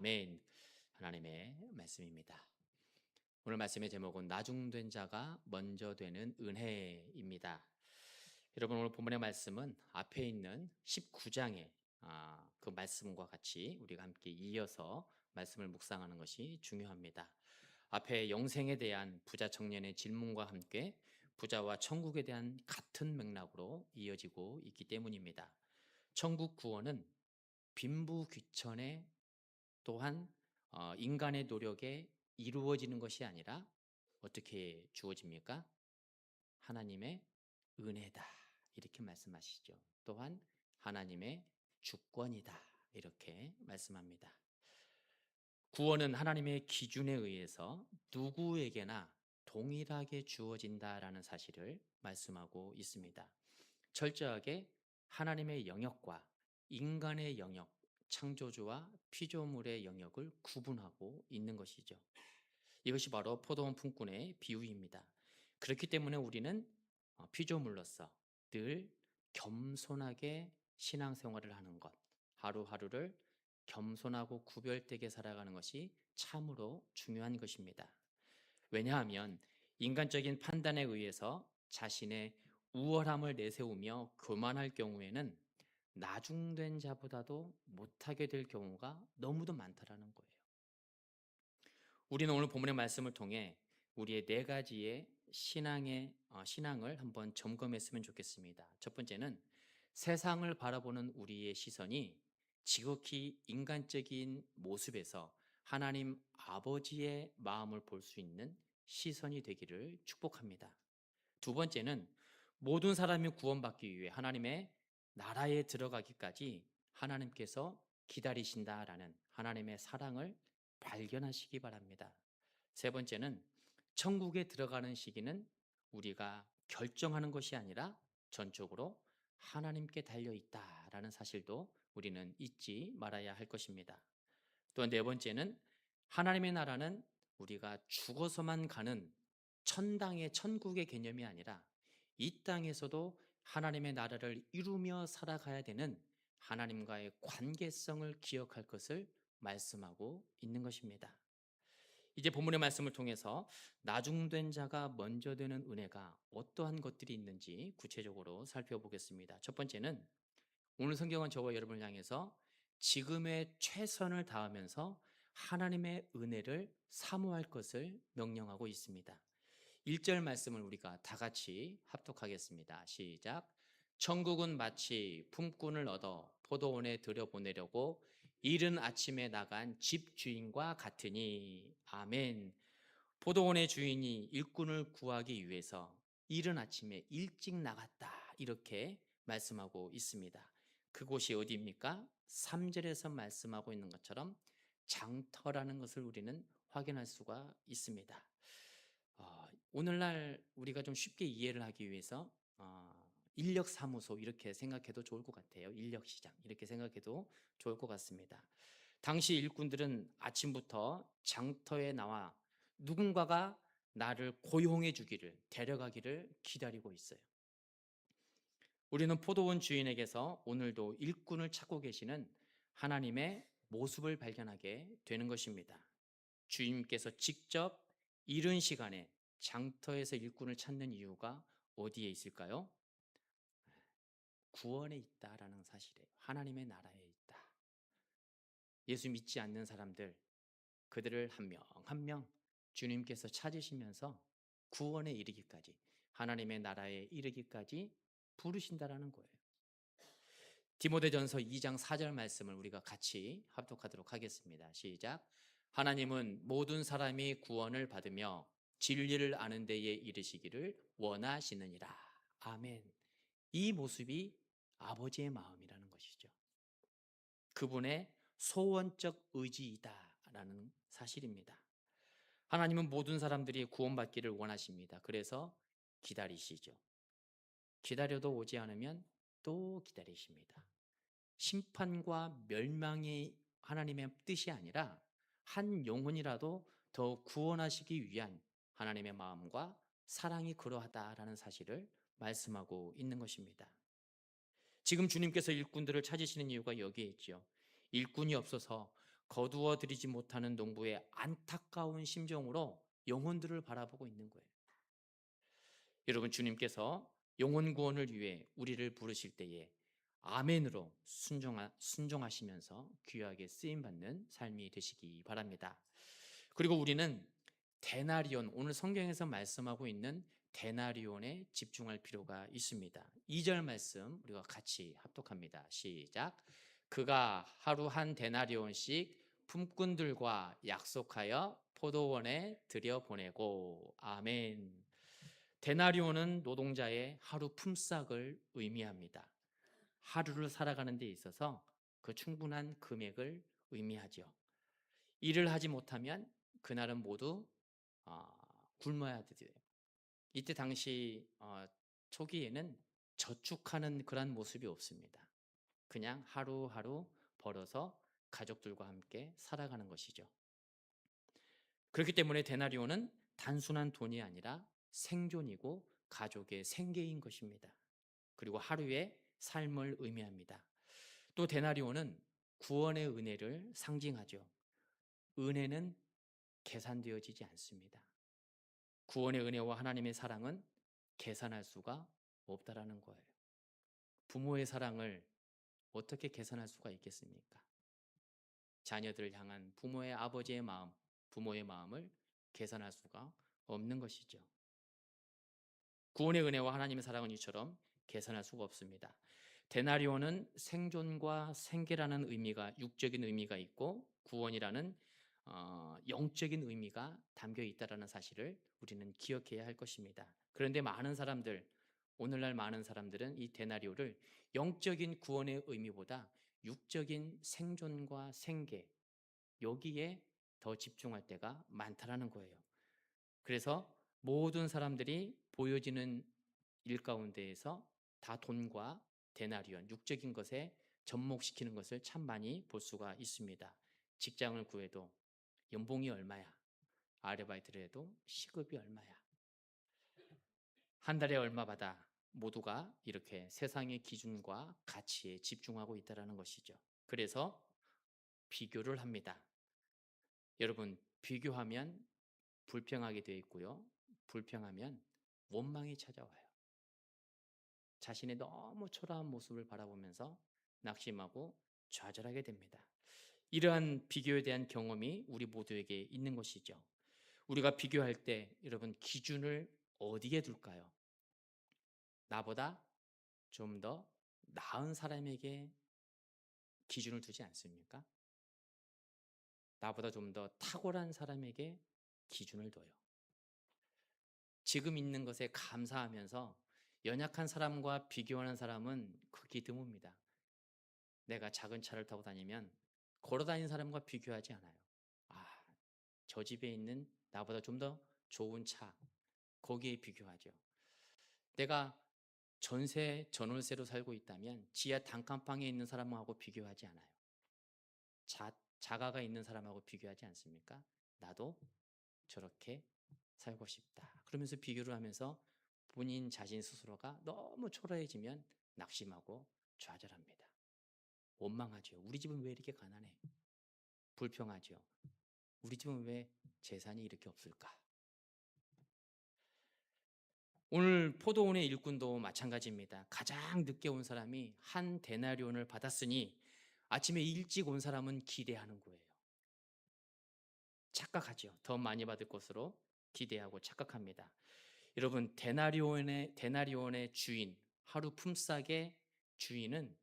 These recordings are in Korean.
아멘. 하나님의 말씀입니다. 오늘 말씀의 제목은 나중된 자가 먼저 되는 은혜입니다. 여러분, 오늘 본문의 말씀은 앞에 있는 19장의 그 말씀과 같이 우리가 함께 이어서 말씀을 묵상하는 것이 중요합니다. 앞에 영생에 대한 부자 청년의 질문과 함께 부자와 천국에 대한 같은 맥락으로 이어지고 있기 때문입니다. 천국 구원은 빈부귀천의 또한 인간의 노력에 이루어지는 것이 아니라 어떻게 주어집니까? 하나님의 은혜다, 이렇게 말씀하시죠. 또한 하나님의 주권이다, 이렇게 말씀합니다. 구원은 하나님의 기준에 의해서 누구에게나 동일하게 주어진다라는 사실을 말씀하고 있습니다. 철저하게 하나님의 영역과 인간의 영역, 창조주와 피조물의 영역을 구분하고 있는 것이죠. 이것이 바로 포도원 품꾼의 비유입니다. 그렇기 때문에 우리는 피조물로서 늘 겸손하게 신앙생활을 하는 것, 하루하루를 겸손하고 구별되게 살아가는 것이 참으로 중요한 것입니다. 왜냐하면 인간적인 판단에 의해서 자신의 우월함을 내세우며 교만할 경우에는 나중된 자보다도 못하게 될 경우가 너무도 많다라는 거예요. 우리는 오늘 본문의 말씀을 통해 우리의 네 가지의 신앙을 한번 점검했으면 좋겠습니다. 첫 번째는 세상을 바라보는 우리의 시선이 지극히 인간적인 모습에서 하나님 아버지의 마음을 볼 수 있는 시선이 되기를 축복합니다. 두 번째는 모든 사람이 구원받기 위해 하나님의 나라에 들어가기까지 하나님께서 기다리신다라는 하나님의 사랑을 발견하시기 바랍니다. 세 번째는 천국에 들어가는 시기는 우리가 결정하는 것이 아니라 전적으로 하나님께 달려 있다라는 사실도 우리는 잊지 말아야 할 것입니다. 또 네 번째는 하나님의 나라는 우리가 죽어서만 가는 천당의 천국의 개념이 아니라 이 땅에서도 하나님의 나라를 이루며 살아가야 되는 하나님과의 관계성을 기억할 것을 말씀하고 있는 것입니다. 이제 본문의 말씀을 통해서 나중된 자가 먼저 되는 은혜가 어떠한 것들이 있는지 구체적으로 살펴보겠습니다. 첫 번째는 오늘 성경은 저와 여러분을 향해서 지금의 최선을 다하면서 하나님의 은혜를 사모할 것을 명령하고 있습니다. 1절 말씀을 우리가 다 같이 합독하겠습니다. 시작. 천국은 마치 품꾼을 얻어 포도원에 들여보내려고 이른 아침에 나간 집주인과 같으니. 아멘. 포도원의 주인이 일꾼을 구하기 위해서 이른 아침에 일찍 나갔다, 이렇게 말씀하고 있습니다. 그곳이 어디입니까? 3절에서 말씀하고 있는 것처럼 장터라는 것을 우리는 확인할 수가 있습니다. 오늘날 우리가 좀 쉽게 이해를 하기 위해서 인력사무소 이렇게 생각해도 좋을 것 같아요. 인력시장 이렇게 생각해도 좋을 것 같습니다. 당시 일꾼들은 아침부터 장터에 나와 누군가가 나를 고용해 주기를, 데려가기를 기다리고 있어요. 우리는 포도원 주인에게서 오늘도 일꾼을 찾고 계시는 하나님의 모습을 발견하게 되는 것입니다. 주님께서 직접 이른 시간에 장터에서 일꾼을 찾는 이유가 어디에 있을까요? 구원에 있다라는 사실이에요. 하나님의 나라에 있다. 예수 믿지 않는 사람들, 그들을 한 명 한 명 주님께서 찾으시면서 구원에 이르기까지, 하나님의 나라에 이르기까지 부르신다라는 거예요. 디모데전서 2장 4절 말씀을 우리가 같이 합독하도록 하겠습니다. 시작. 하나님은 모든 사람이 구원을 받으며 진리를 아는 데에 이르시기를 원하시느니라. 아멘. 이 모습이 아버지의 마음이라는 것이죠. 그분의 소원적 의지이다라는 사실입니다. 하나님은 모든 사람들이 구원받기를 원하십니다. 그래서 기다리시죠. 기다려도 오지 않으면 또 기다리십니다. 심판과 멸망이 하나님의 뜻이 아니라 한 영혼이라도 더 구원하시기 위한 하나님의 마음과 사랑이 그러하다라는 사실을 말씀하고 있는 것입니다. 지금 주님께서 일꾼들을 찾으시는 이유가 여기에 있죠. 일꾼이 없어서 거두어 들이지 못하는 농부의 안타까운 심정으로 영혼들을 바라보고 있는 거예요. 여러분, 주님께서 영혼 구원을 위해 우리를 부르실 때에 아멘으로 순종하시면서 귀하게 쓰임받는 삶이 되시기 바랍니다. 그리고 우리는 데나리온, 오늘 성경에서 말씀하고 있는 데나리온에 집중할 필요가 있습니다. 2절 말씀 우리가 같이 합독합니다. 시작. 그가 하루 한 데나리온씩 품꾼들과 약속하여 포도원에 들여보내고. 아멘. 데나리온은 노동자의 하루 품삯을 의미합니다. 하루를 살아가는 데 있어서 그 충분한 금액을 의미하죠. 일을 하지 못하면 그날은 모두 굶어야 돼요. 이때 당시 초기에는 저축하는 그런 모습이 없습니다. 그냥 하루하루 벌어서 가족들과 함께 살아가는 것이죠. 그렇기 때문에 데나리온은 단순한 돈이 아니라 생존이고 가족의 생계인 것입니다. 그리고 하루의 삶을 의미합니다. 또 데나리온은 구원의 은혜를 상징하죠. 은혜는 계산되어지지 않습니다. 구원의 은혜와 하나님의 사랑은 계산할 수가 없다라는 거예요. 부모의 사랑을 어떻게 계산할 수가 있겠습니까? 자녀들을 향한 부모의 아버지의 마음, 부모의 마음을 계산할 수가 없는 것이죠. 구원의 은혜와 하나님의 사랑은 이처럼 계산할 수가 없습니다. 데나리온은 생존과 생계라는 의미가, 육적인 의미가 있고 구원이라는 영적인 의미가 담겨 있다는 사실을 우리는 기억해야 할 것입니다. 그런데 오늘날 많은 사람들은 이 데나리온을 영적인 구원의 의미보다 육적인 생존과 생계, 여기에 더 집중할 때가 많다라는 거예요. 그래서 모든 사람들이 보여지는 일 가운데에서 다 돈과 데나리온, 육적인 것에 접목시키는 것을 참 많이 볼 수가 있습니다. 직장을 구해도 연봉이 얼마야? 아르바이트를 해도 시급이 얼마야? 한 달에 얼마 받아? 모두가 이렇게 세상의 기준과 가치에 집중하고 있다는 것이죠. 그래서 비교를 합니다. 여러분, 비교하면 불평하게 되어 있고요. 불평하면 원망이 찾아와요. 자신의 너무 초라한 모습을 바라보면서 낙심하고 좌절하게 됩니다. 이러한 비교에 대한 경험이 우리 모두에게 있는 것이죠. 우리가 비교할 때 여러분, 기준을 어디에 둘까요? 나보다 좀 더 나은 사람에게 기준을 두지 않습니까? 나보다 좀 더 탁월한 사람에게 기준을 둬요. 지금 있는 것에 감사하면서 연약한 사람과 비교하는 사람은 극히 드뭅니다. 내가 작은 차를 타고 다니면 걸어 다니는 사람과 비교하지 않아요. 아, 저 집에 있는 나보다 좀 더 좋은 차, 거기에 비교하죠. 내가 전월세로 살고 있다면 지하 단칸방에 있는 사람하고 비교하지 않아요. 자가가 있는 사람하고 비교하지 않습니까? 나도 저렇게 살고 싶다. 그러면서 비교를 하면서 본인 자신 스스로가 너무 초라해지면 낙심하고 좌절합니다. 원망하죠. 우리 집은 왜 이렇게 가난해? 불평하죠. 우리 집은 왜 재산이 이렇게 없을까? 오늘 포도원의 일꾼도 마찬가지입니다. 가장 늦게 온 사람이 한 데나리온을 받았으니 아침에 일찍 온 사람은 기대하는 거예요. 착각하죠. 더 많이 받을 것으로 기대하고 착각합니다. 여러분, 데나리온의 주인, 하루 품삯의 주인은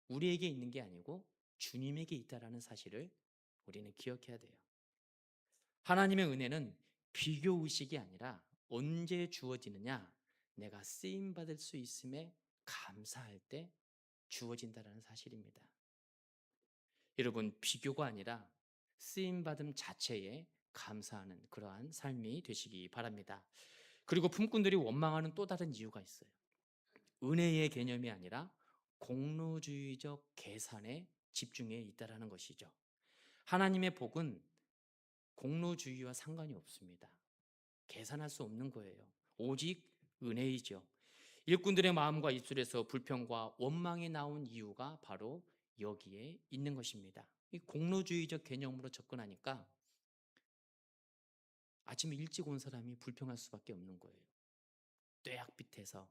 우리에게 있는 게 아니고 주님에게 있다라는 사실을 우리는 기억해야 돼요. 하나님의 은혜는 비교 의식이 아니라 언제 주어지느냐? 내가 쓰임 받을 수 있음에 감사할 때 주어진다라는 사실입니다. 여러분, 비교가 아니라 쓰임 받음 자체에 감사하는 그러한 삶이 되시기 바랍니다. 그리고 품꾼들이 원망하는 또 다른 이유가 있어요. 은혜의 개념이 아니라 공로주의적 계산에 집중해 있다라는 것이죠. 하나님의 복은 공로주의와 상관이 없습니다. 계산할 수 없는 거예요. 오직 은혜이죠. 일꾼들의 마음과 입술에서 불평과 원망이 나온 이유가 바로 여기에 있는 것입니다. 이 공로주의적 개념으로 접근하니까 아침에 일찍 온 사람이 불평할 수밖에 없는 거예요. 뙤약빛에서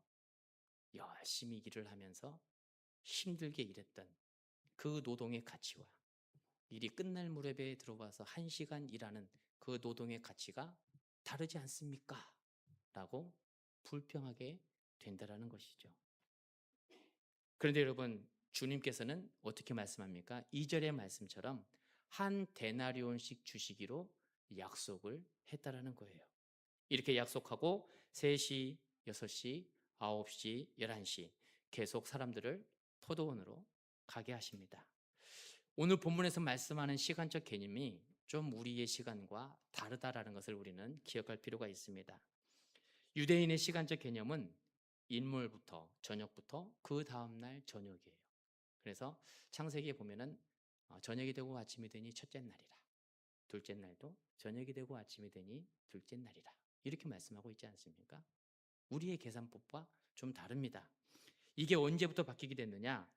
열심히 일을 하면서 힘들게 일했던 그 노동의 가치와 일이 끝날 무렵에 들어와서 1시간 일하는 그 노동의 가치가 다르지 않습니까? 라고 불평하게 된다라는 것이죠. 그런데 여러분, 주님께서는 어떻게 말씀합니까? 2절의 말씀처럼 한 데나리온씩 주시기로 약속을 했다라는 거예요. 이렇게 약속하고 3시, 6시, 9시, 11시 계속 사람들을 포도원으로 가게 하십니다. 오늘 본문에서 말씀하는 시간적 개념이 좀 우리의 시간과 다르다라는 것을 우리는 기억할 필요가 있습니다. 유대인의 시간적 개념은 인물부터 저녁부터 그 다음날 저녁이에요. 그래서 창세기에 보면은 저녁이 되고 아침이 되니 첫째 날이라, 둘째 날도 저녁이 되고 아침이 되니 둘째 날이라, 이렇게 말씀하고 있지 않습니까? 우리의 계산법과 좀 다릅니다. 이게 언제부터 바뀌게 됐느냐?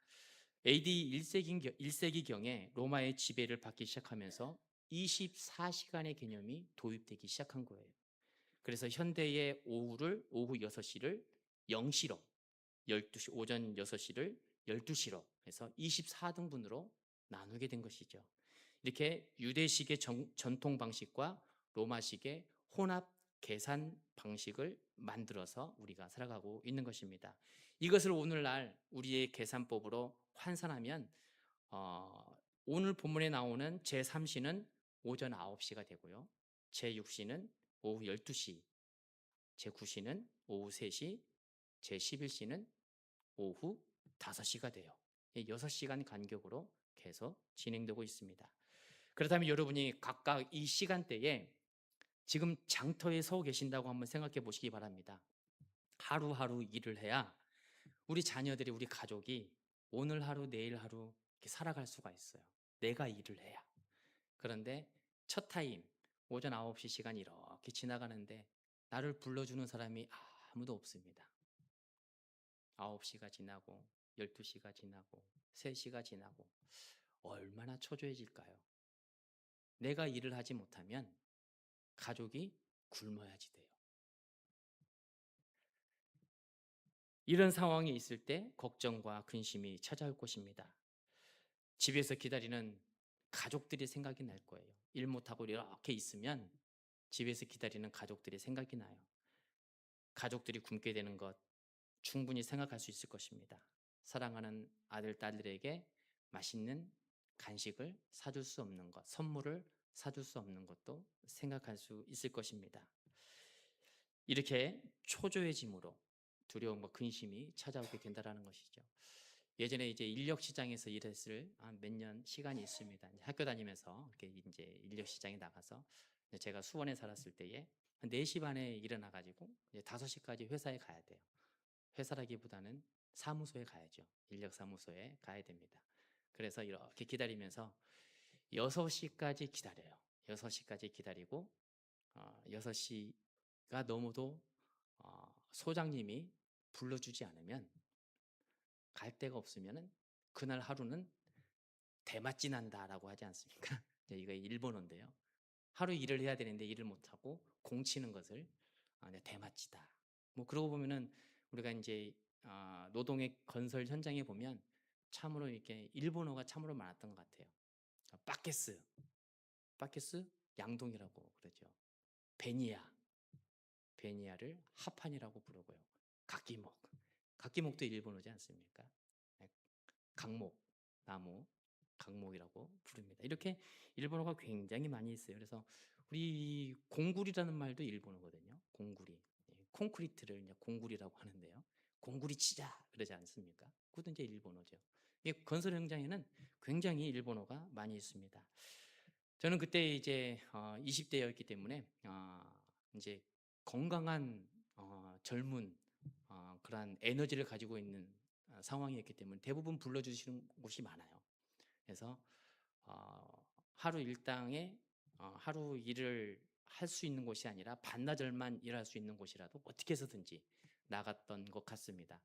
AD 1세기경에 로마의 지배를 받기 시작하면서 24시간의 개념이 도입되기 시작한 거예요. 그래서 현대의 오후 6시를 0시로, 12시, 오전 6시를 12시로 해서 24등분으로 나누게 된 것이죠. 이렇게 유대식의 전통 방식과 로마식의 혼합 계산 방식을 만들어서 우리가 살아가고 있는 것입니다. 이것을 오늘날 우리의 계산법으로 환산하면 오늘 본문에 나오는 제3시는 오전 9시가 되고요. 제6시는 오후 12시, 제9시는 오후 3시, 제11시는 오후 5시가 돼요. 6시간 간격으로 계속 진행되고 있습니다. 그렇다면 여러분이 각각 이 시간대에 지금 장터에 서 계신다고 한번 생각해 보시기 바랍니다. 하루하루 일을 해야 우리 자녀들이, 우리 가족이 오늘 하루 내일 하루 이렇게 살아갈 수가 있어요. 내가 일을 해야. 그런데 첫 타임 오전 9시 시간이 이렇게 지나가는데 나를 불러주는 사람이 아무도 없습니다. 9시가 지나고 12시가 지나고 3시가 지나고 얼마나 초조해질까요? 내가 일을 하지 못하면 가족이 굶어야지 돼요. 이런 상황이 있을 때 걱정과 근심이 찾아올 것입니다. 집에서 기다리는 가족들이 생각이 날 거예요. 일 못하고 이렇게 있으면 집에서 기다리는 가족들이 생각이 나요. 가족들이 굶게 되는 것 충분히 생각할 수 있을 것입니다. 사랑하는 아들, 딸들에게 맛있는 간식을 사줄 수 없는 것, 선물을 사줄 수 없는 것도 생각할 수 있을 것입니다. 이렇게 초조해짐으로 두려움과 근심이 찾아오게 된다는 것이죠. 예전에 이제 인력 시장에서 일했을 몇 년 시간이 있습니다. 학교 다니면서 이제 인력 시장에 나가서 제가 수원에 살았을 때에 한 4시 반에 일어나가지고 이제 5시까지 회사에 가야 돼요. 회사라기보다는 사무소에 가야죠. 인력 사무소에 가야 됩니다. 그래서 이렇게 기다리면서 6시까지 기다려요. 6시까지 기다리고 6시가 넘어도 소장님이 불러주지 않으면, 갈 데가 없으면은 그날 하루는 대맛지 난다라고 하지 않습니까? 이거 일본어인데요. 하루 일을 해야 되는데 일을 못하고 공치는 것을 대맛지다. 뭐 그러고 보면은 우리가 이제 노동의 건설 현장에 보면 참으로 이렇게 일본어가 참으로 많았던 것 같아요. 빠케스, 양동이라고 그러죠. 베니야, 베니야를 하판이라고 부르고요. 각기목도 일본어지 않습니까? 강목, 나무, 강목이라고 부릅니다. 이렇게 일본어가 굉장히 많이 있어요. 그래서 우리 공구리라는 말도 일본어거든요. 공구리. 콘크리트를 이제 공구리라고 하는데요. 공구리 치자 그러지 않습니까? 그것도 이제 일본어죠. 건설 현장에는 굉장히 일본어가 많이 있습니다. 저는 그때 이제 20대였기 때문에 이제 건강한 젊은 그러한 에너지를 가지고 있는 상황이었기 때문에 대부분 불러주시는 곳이 많아요. 그래서 하루 일당에 하루 일을 할 수 있는 곳이 아니라 반나절만 일할 수 있는 곳이라도 어떻게 해서든지 나갔던 것 같습니다.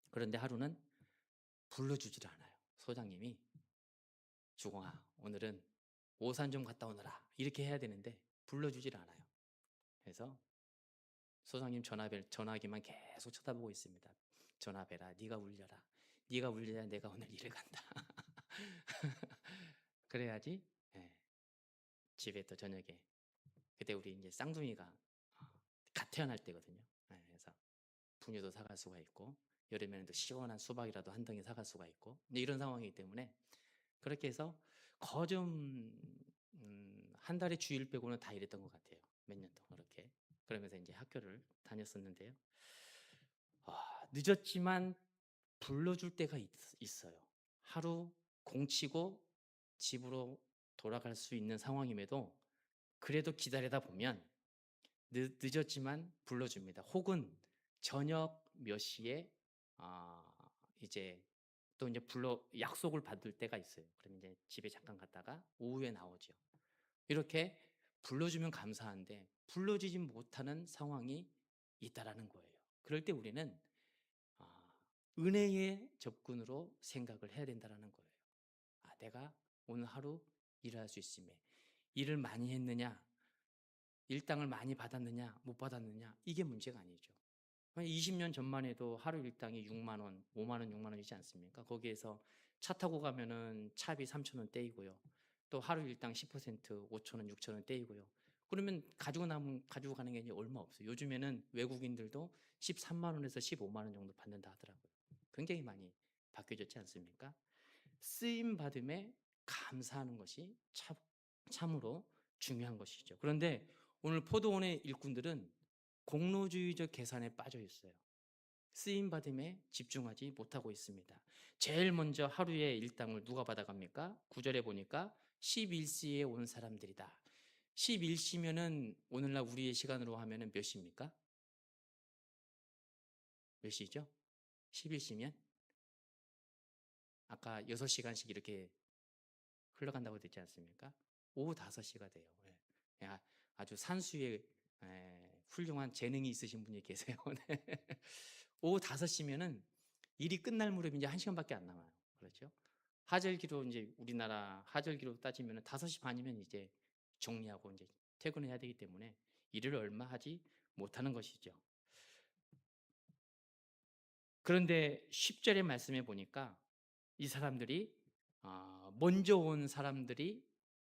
그런데 하루는 불러주질 않아요. 소장님이 주공아 오늘은 오산 좀 갔다 오너라 이렇게 해야 되는데 불러주질 않아요. 그래서 소장님 전화기만 계속 쳐다보고 있습니다. 전화배라, 네가 울려라. 네가 울려야 내가 오늘 일을 간다. 그래야지. 예, 집에 또 저녁에 그때 우리 이제 쌍둥이가 갓 태어날 때거든요. 예, 그래서 분유도 사갈 수가 있고 여름에는 또 시원한 수박이라도 한 덩이 사갈 수가 있고 이런 상황이기 때문에 그렇게 해서 거좀 한 달에 주일 빼고는 다 일했던 것 같아요. 몇 년 동안 그렇게. 그러면서 이제 학교를 다녔었는데요. 늦었지만 불러줄 때가 있어요. 하루 공치고 집으로 돌아갈 수 있는 상황임에도 그래도 기다리다 보면 늦었지만 불러줍니다. 혹은 저녁 몇 시에 아, 이제 또 이제 약속을 받을 때가 있어요. 그럼 이제 집에 잠깐 갔다가 오후에 나오죠. 이렇게 불러주면 감사한데 불러주지 못하는 상황이 있다라는 거예요. 그럴 때 우리는 은혜의 접근으로 생각을 해야 된다는 거예요. 내가 오늘 하루 일할 수 있음에 일을 많이 했느냐, 일당을 많이 받았느냐, 못 받았느냐 이게 문제가 아니죠. 20년 전만 해도 하루 일당이 6만 원, 5만 원, 6만 원이지 않습니까? 거기에서 차 타고 가면은 차비 3천 원 떼이고요. 또 하루 일당 10% 5천 원, 6천 원 떼이고요. 그러면 가지고 가는 게 이제 얼마 없어요. 요즘에는 외국인들도 13만 원에서 15만 원 정도 받는다 하더라고요. 굉장히 많이 바뀌어졌지 않습니까? 쓰임 받음에 감사하는 것이 참으로 중요한 것이죠. 그런데 오늘 포도원의 일꾼들은 공로주의적 계산에 빠져 있어요. 쓰임 받음에 집중하지 못하고 있습니다. 제일 먼저 하루의 일당을 누가 받아갑니까? 9절에 보니까 11시에 온 사람들이다. 11시면은 오늘날 우리의 시간으로 하면은 몇 시입니까? 몇 시죠? 11시면 아까 6시간씩 이렇게 흘러간다고 했지 않습니까? 오후 5시가 돼요. 예. 아주 산수에 훌륭한 재능이 있으신 분이 계세요. 네. 오후 5시면은 일이 끝날 무렵 이제 1시간밖에 안 남아요. 그렇죠? 하절기로 이제 우리나라 하절기로 따지면 5시 반이면 이제 정리하고 이제 퇴근해야 되기 때문에 일을 얼마 하지 못하는 것이죠. 그런데 10절의 말씀에 보니까 이 사람들이 먼저 온 사람들이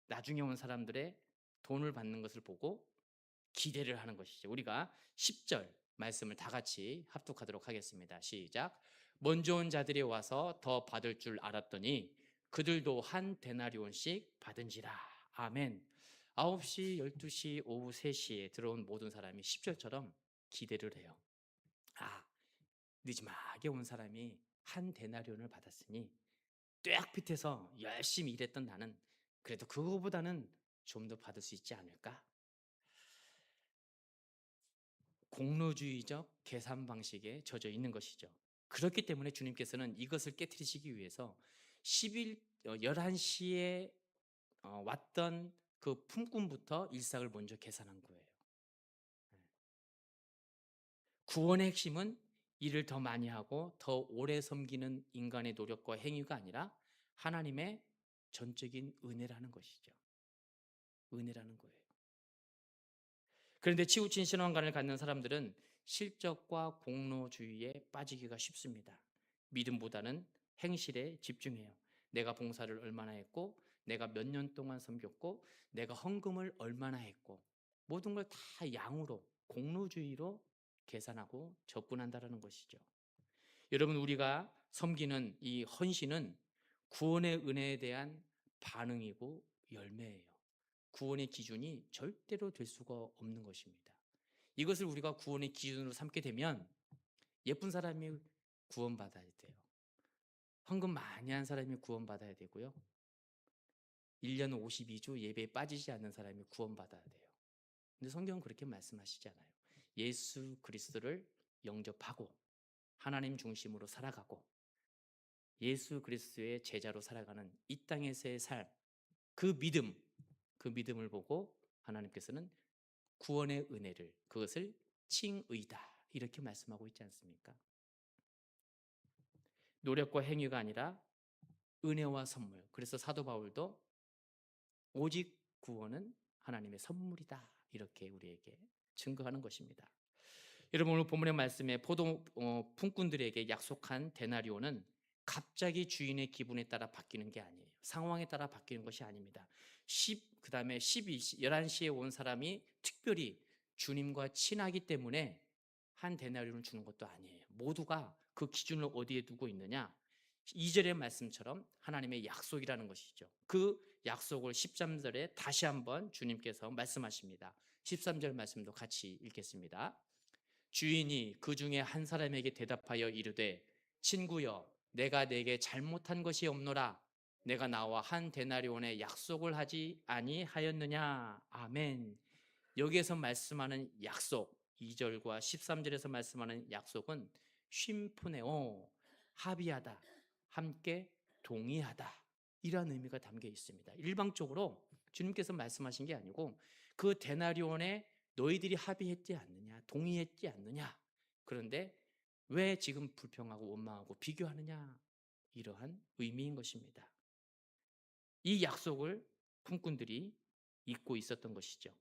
나중에 온 사람들의 돈을 받는 것을 보고 기대를 하는 것이죠. 우리가 10절 말씀을 다 같이 합독하도록 하겠습니다. 시작. 먼저 온 자들이 와서 더 받을 줄 알았더니 그들도 한 데나리온씩 받은지라. 아멘. 9시, 12시, 오후 3시에 들어온 모든 사람이 10절처럼 기대를 해요. 늦지막에 온 사람이 한 데나리온을 받았으니 뙤약빛에서 열심히 일했던 나는 그래도 그거보다는 좀 더 받을 수 있지 않을까? 공로주의적 계산 방식에 젖어 있는 것이죠. 그렇기 때문에 주님께서는 이것을 깨뜨리시기 위해서 11시에 왔던 그 품꾼부터 일상을 먼저 계산한 거예요. 구원의 핵심은 일을 더 많이 하고 더 오래 섬기는 인간의 노력과 행위가 아니라 하나님의 전적인 은혜라는 것이죠. 은혜라는 거예요. 그런데 치우친 신앙관을 갖는 사람들은 실적과 공로주의에 빠지기가 쉽습니다. 믿음보다는 행실에 집중해요. 내가 봉사를 얼마나 했고, 내가 몇 년 동안 섬겼고, 내가 헌금을 얼마나 했고, 모든 걸 다 양으로, 공로주의로 계산하고 접근한다는 것이죠. 여러분, 우리가 섬기는 이 헌신은 구원의 은혜에 대한 반응이고 열매예요. 구원의 기준이 절대로 될 수가 없는 것입니다. 이것을 우리가 구원의 기준으로 삼게 되면 예쁜 사람이 구원받아야 돼요. 헌금 많이 한 사람이 구원받아야 되고요. 1년 52주 예배에 빠지지 않는 사람이 구원받아야 돼요. 근데 성경은 그렇게 말씀하시잖아요. 예수 그리스도를 영접하고 하나님 중심으로 살아가고 예수 그리스도의 제자로 살아가는 이 땅에서의 삶, 그 믿음을 보고 하나님께서는 구원의 은혜를 그것을 칭의다 이렇게 말씀하고 있지 않습니까? 노력과 행위가 아니라 은혜와 선물. 그래서 사도 바울도 오직 구원은 하나님의 선물이다. 이렇게 우리에게 증거하는 것입니다. 여러분, 오늘 본문의 말씀에 품꾼들에게 약속한 데나리오는 갑자기 주인의 기분에 따라 바뀌는 게 아니에요. 상황에 따라 바뀌는 것이 아닙니다. 그다음에 11시에 온 사람이 특별히 주님과 친하기 때문에 한 데나리온을 주는 것도 아니에요. 모두가 그 기준을 어디에 두고 있느냐? 2절의 말씀처럼 하나님의 약속이라는 것이죠. 그 약속을 13절에 다시 한번 주님께서 말씀하십니다. 13절 말씀도 같이 읽겠습니다. 주인이 그 중에 한 사람에게 대답하여 이르되 친구여 내가 내게 잘못한 것이 없노라. 내가 나와 한 데나리온의 약속을 하지 아니하였느냐. 아멘. 여기에서 말씀하는 약속, 2절과 13절에서 말씀하는 약속은 쉼푸네오, 합의하다, 함께 동의하다, 이런 의미가 담겨 있습니다. 일방적으로 주님께서 말씀하신 게 아니고 그 데나리온에 너희들이 합의했지 않느냐, 동의했지 않느냐, 그런데 왜 지금 불평하고 원망하고 비교하느냐, 이러한 의미인 것입니다. 이 약속을 품꾼들이 잊고 있었던 것이죠.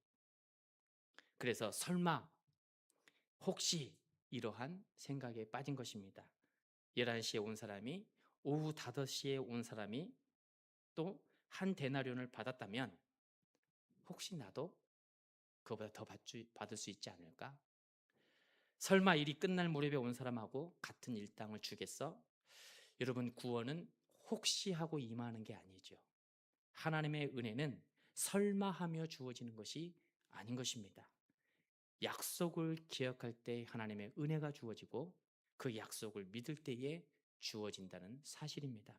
그래서 설마, 혹시 이러한 생각에 빠진 것입니다. 11시에 온 사람이 오후 5시에 온 사람이 또 한 데나리온을 받았다면 혹시 나도 그거보다 더 받을 수 있지 않을까? 설마 일이 끝날 무렵에 온 사람하고 같은 일당을 주겠어? 여러분, 구원은 혹시 하고 임하는 게 아니죠. 하나님의 은혜는 설마 하며 주어지는 것이 아닌 것입니다. 약속을 기억할 때 하나님의 은혜가 주어지고 그 약속을 믿을 때에 주어진다는 사실입니다.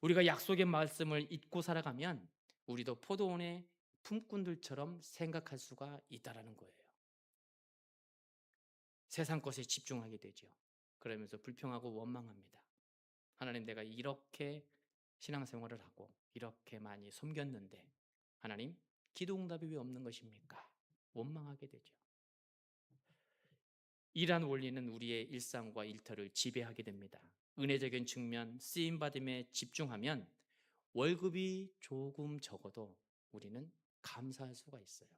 우리가 약속의 말씀을 잊고 살아가면 우리도 포도원의 품꾼들처럼 생각할 수가 있다라는 거예요. 세상 것에 집중하게 되죠. 그러면서 불평하고 원망합니다. 하나님, 내가 이렇게 신앙생활을 하고 이렇게 많이 섬겼는데 하나님, 기도응답이 왜 없는 것입니까? 원망하게 되죠. 이러한 원리는 우리의 일상과 일터를 지배하게 됩니다. 은혜적인 측면, 쓰임받음에 집중하면 월급이 조금 적어도 우리는 감사할 수가 있어요.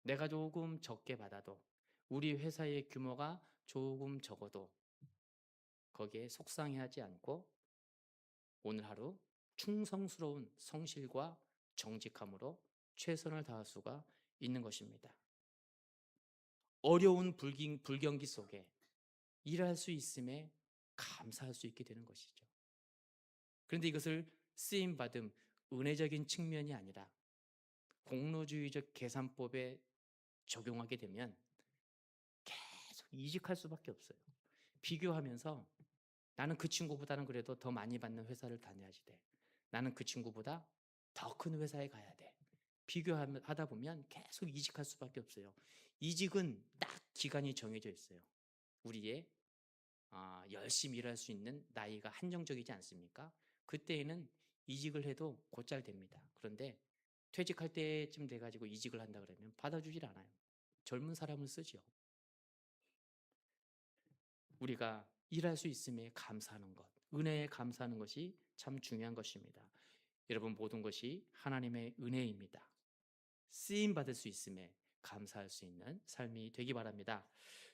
내가 조금 적게 받아도, 우리 회사의 규모가 조금 적어도 거기에 속상해하지 않고 오늘 하루 충성스러운 성실과 정직함으로 최선을 다할 수가 있는 것입니다. 어려운 불경기 속에 일할 수 있음에 감사할 수 있게 되는 것이죠. 그런데 이것을 쓰임받음, 은혜적인 측면이 아니라 공로주의적 계산법에 적용하게 되면 계속 이직할 수밖에 없어요. 비교하면서 나는 그 친구보다는 그래도 더 많이 받는 회사를 다녀야지 돼. 나는 그 친구보다 더 큰 회사에 가야 돼. 비교하다 보면 계속 이직할 수밖에 없어요. 이직은 딱 기간이 정해져 있어요. 우리의 열심히 일할 수 있는 나이가 한정적이지 않습니까? 그때에는 이직을 해도 곧잘 됩니다. 그런데 퇴직할 때쯤 돼가지고 이직을 한다 그러면 받아주질 않아요. 젊은 사람을 쓰죠. 우리가 일할 수 있음에 감사하는 것, 은혜에 감사하는 것이 참 중요한 것입니다. 여러분, 모든 것이 하나님의 은혜입니다. 쓰임 받을 수 있음에 감사할 수 있는 삶이 되기 바랍니다.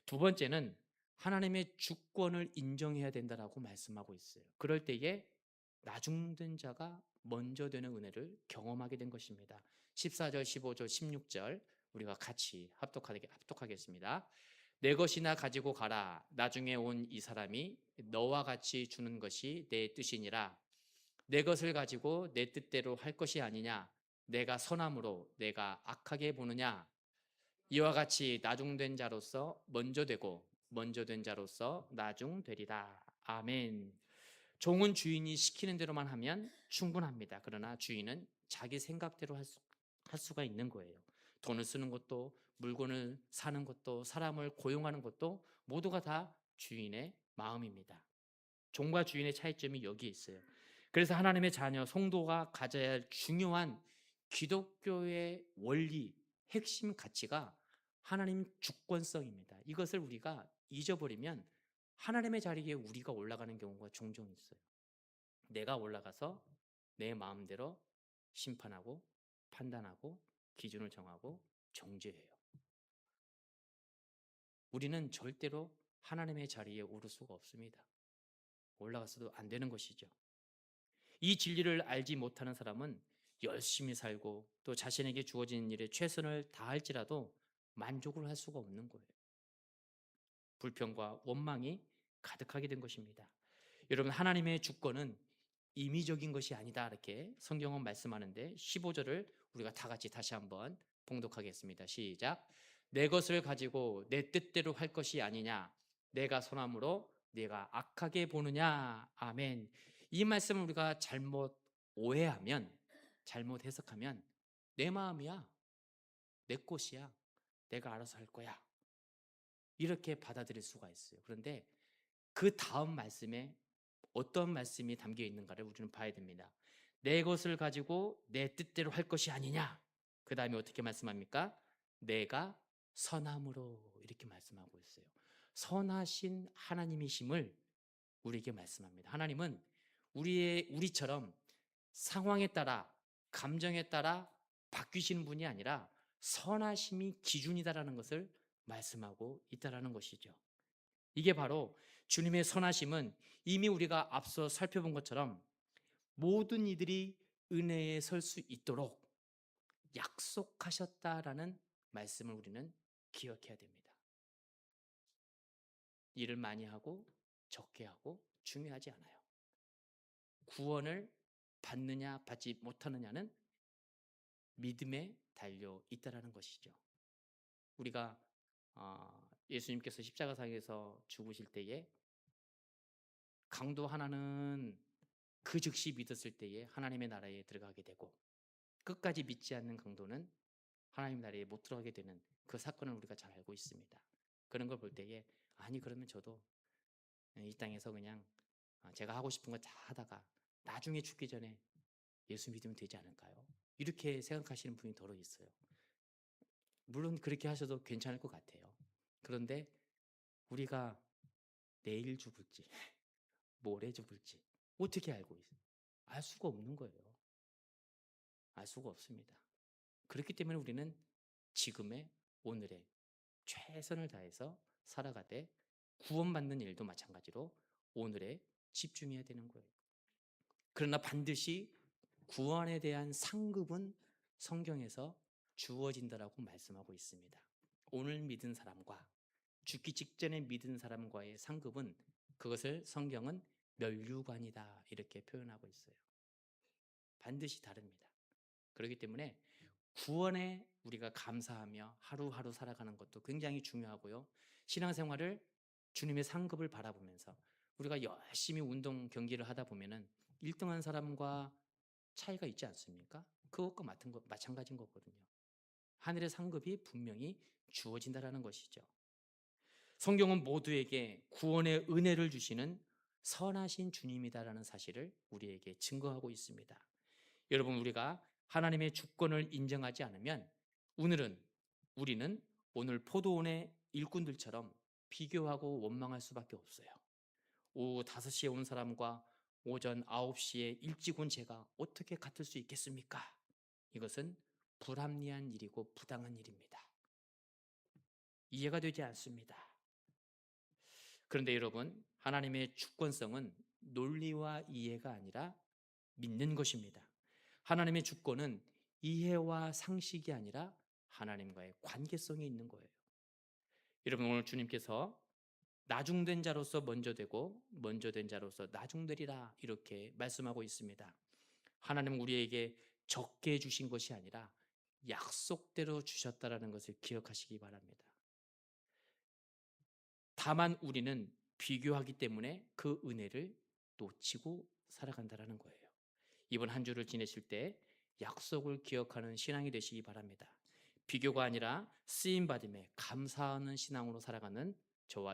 두 번째는 하나님의 주권을 인정해야 된다라고 말씀하고 있어요. 그럴 때에 나중된 자가 먼저 되는 은혜를 경험하게 된 것입니다. 14절, 15절, 16절 우리가 같이 합독하겠습니다. 내 것이나 가지고 가라. 나중에 온 이 사람이 너와 같이 주는 것이 내 뜻이니라. 내 것을 가지고 내 뜻대로 할 것이 아니냐. 내가 선함으로 내가 악하게 보느냐. 이와 같이 나중된 자로서 먼저 되고 먼저 된 자로서 나중되리라. 아멘. 종은 주인이 시키는 대로만 하면 충분합니다. 그러나 주인은 자기 생각대로 할 수가 있는 거예요. 돈을 쓰는 것도, 물건을 사는 것도, 사람을 고용하는 것도 모두가 다 주인의 마음입니다. 종과 주인의 차이점이 여기에 있어요. 그래서 하나님의 자녀 성도가 가져야 할 중요한 기독교의 원리, 핵심 가치가 하나님 주권성입니다. 이것을 우리가 잊어버리면 하나님의 자리에 우리가 올라가는 경우가 종종 있어요. 내가 올라가서 내 마음대로 심판하고 판단하고 기준을 정하고 정죄해요. 우리는 절대로 하나님의 자리에 오를 수가 없습니다. 올라가서도 안 되는 것이죠. 이 진리를 알지 못하는 사람은 열심히 살고 또 자신에게 주어진 일에 최선을 다할지라도 만족을 할 수가 없는 거예요. 불평과 원망이 가득하게 된 것입니다. 여러분, 하나님의 주권은 임의적인 것이 아니다, 이렇게 성경은 말씀하는데 15절을 우리가 다 같이 다시 한번 봉독하겠습니다. 시작. 내 것을 가지고 내 뜻대로 할 것이 아니냐, 내가 선함으로 내가 악하게 보느냐. 아멘. 이 말씀을 우리가 잘못 오해하면, 잘못 해석하면 내 마음이야, 내 것이야, 내가 알아서 할 거야, 이렇게 받아들일 수가 있어요. 그런데 그 다음 말씀에 어떤 말씀이 담겨 있는가를 우리는 봐야 됩니다. 내 것을 가지고 내 뜻대로 할 것이 아니냐. 그 다음에 어떻게 말씀합니까? 내가 선함으로, 이렇게 말씀하고 있어요. 선하신 하나님이심을 우리에게 말씀합니다. 하나님은 우리처럼 상황에 따라, 감정에 따라 바뀌시는 분이 아니라 선하심이 기준이다라는 것을 말씀하고 있다라는 것이죠. 이게 바로 주님의 선하심은 이미 우리가 앞서 살펴본 것처럼 모든 이들이 은혜에 설 수 있도록 약속하셨다라는 말씀을 우리는 기억해야 됩니다. 일을 많이 하고 적게 하고 중요하지 않아요. 구원을 받느냐 받지 못하느냐는 믿음에 달려 있다라는 것이죠. 우리가 예수님께서 십자가상에서 죽으실 때에 강도 하나는 그 즉시 믿었을 때에 하나님의 나라에 들어가게 되고, 끝까지 믿지 않는 강도는 하나님 나라에 못 들어가게 되는 그 사건을 우리가 잘 알고 있습니다. 그런 걸 볼 때에, 아니 그러면 저도 이 땅에서 그냥 제가 하고 싶은 거 다 하다가 나중에 죽기 전에 예수 믿으면 되지 않을까요? 이렇게 생각하시는 분이 더러 있어요. 물론 그렇게 하셔도 괜찮을 것 같아요. 그런데 우리가 내일 죽을지 모레 죽을지 어떻게 알고 있어요? 알 수가 없는 거예요. 알 수가 없습니다. 그렇기 때문에 우리는 지금의 오늘에 최선을 다해서 살아가되, 구원받는 일도 마찬가지로 오늘에 집중해야 되는 거예요. 그러나 반드시 구원에 대한 상급은 성경에서 주어진다라고 말씀하고 있습니다. 오늘 믿은 사람과 죽기 직전에 믿은 사람과의 상급은, 그것을 성경은 멸류관이다, 이렇게 표현하고 있어요. 반드시 다릅니다. 그렇기 때문에 구원에 우리가 감사하며 하루하루 살아가는 것도 굉장히 중요하고요. 신앙생활을 주님의 상급을 바라보면서 우리가 열심히 운동 경기를 하다 보면은 1등한 사람과 차이가 있지 않습니까? 그것과 마찬가지인 거거든요. 하늘의 상급이 분명히 주어진다라는 것이죠. 성경은 모두에게 구원의 은혜를 주시는 선하신 주님이다라는 사실을 우리에게 증거하고 있습니다. 여러분, 우리가 하나님의 주권을 인정하지 않으면 우리는 오늘 포도원의 일꾼들처럼 비교하고 원망할 수밖에 없어요. 오후 5시에 온 사람과 오전 9시에 일찍 온 제가 어떻게 같을 수 있겠습니까? 이것은 불합리한 일이고 부당한 일입니다. 이해가 되지 않습니다. 그런데 여러분, 하나님의 주권성은 논리와 이해가 아니라 믿는 것입니다. 하나님의 주권은 이해와 상식이 아니라 하나님과의 관계성이 있는 거예요. 여러분, 오늘 주님께서 나중된 자로서 먼저 되고 먼저 된 자로서 나중되리라, 이렇게 말씀하고 있습니다. 하나님은 우리에게 적게 주신 것이 아니라 약속대로 주셨다라는 것을 기억하시기 바랍니다. 다만 우리는 비교하기 때문에 그 은혜를 놓치고 살아간다라는 거예요. 이번 한 주를 지내실 때 약속을 기억하는 신앙이 되시기 바랍니다. 비교가 아니라 쓰임받음에 감사하는 신앙으로 살아가는 저와